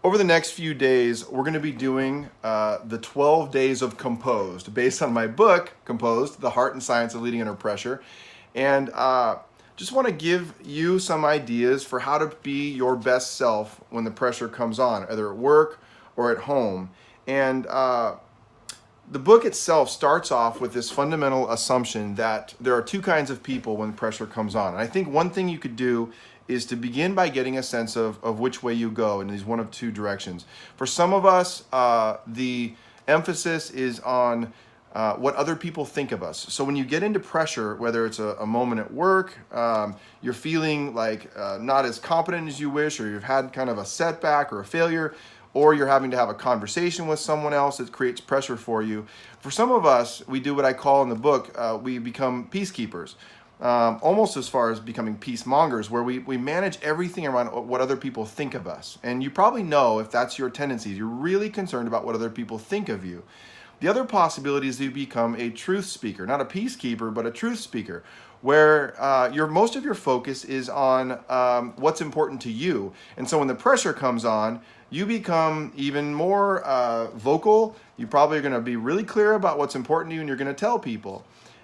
Over the next few days, we're going to be doing the 12 days of Composed, based on my book, Composed, The Heart and Science of Leading Under Pressure. And just want to give you some ideas for how to be your best self when the pressure comes on, either at work or at home. And the book itself starts off with this fundamental assumption that there are two kinds of people when pressure comes on. And I think one thing you could do is to begin by getting a sense of which way you go in these one of two directions. For some of us, the emphasis is on what other people think of us. So when you get into pressure, whether it's a moment at work, you're feeling like not as competent as you wish, or you've had kind of a setback or a failure, or you're having to have a conversation with someone else that creates pressure for you. For some of us, we do what I call in the book, we become peacekeepers. Almost as far as becoming peacemongers, where we manage everything around what other people think of us. And you probably know, if that's your tendencies, you're really concerned about what other people think of you. The other possibility is you become a truth speaker, not a peacekeeper, but a truth speaker, where most of your focus is on what's important to you. And so when the pressure comes on, you become even more vocal. You probably are going to be really clear about what's important to you, and you're going to tell people.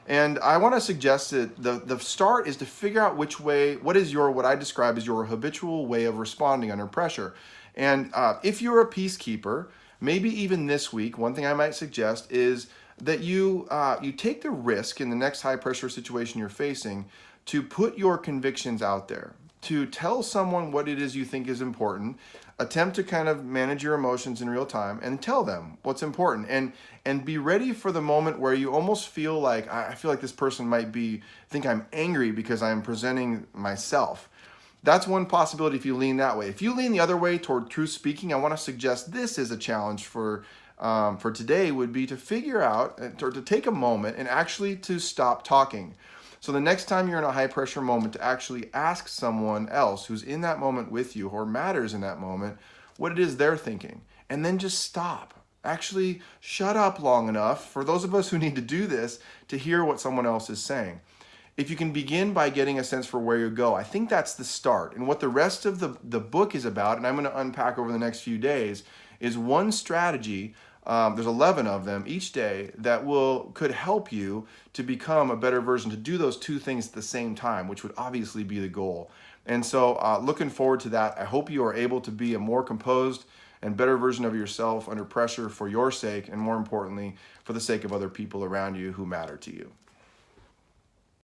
And I want to suggest that the start is to figure out what I describe as your habitual way of responding under pressure. And if you're a peacekeeper, maybe even this week, one thing I might suggest is that you take the risk in the next high pressure situation you're facing to put your convictions out there, to tell someone what it is you think is important, attempt to kind of manage your emotions in real time and tell them what's important, and be ready for the moment where you almost feel like, I feel like this person might think I'm angry because I'm presenting myself. That's one possibility if you lean that way. If you lean the other way toward truth speaking, I want to suggest this is a challenge for today, would be to figure out, or to take a moment and actually to stop talking. So the next time you're in a high pressure moment, to actually ask someone else who's in that moment with you, or matters in that moment, what it is they're thinking. And then just stop. Actually shut up long enough, for those of us who need to do this, to hear what someone else is saying. If you can begin by getting a sense for where you go, I think that's the start. And what the rest of the book is about, and I'm going to unpack over the next few days, is one strategy. There's 11 of them each day that could help you to become a better version, to do those two things at the same time, which would obviously be the goal. And so looking forward to that. I hope you are able to be a more composed and better version of yourself under pressure, for your sake, and more importantly, for the sake of other people around you who matter to you.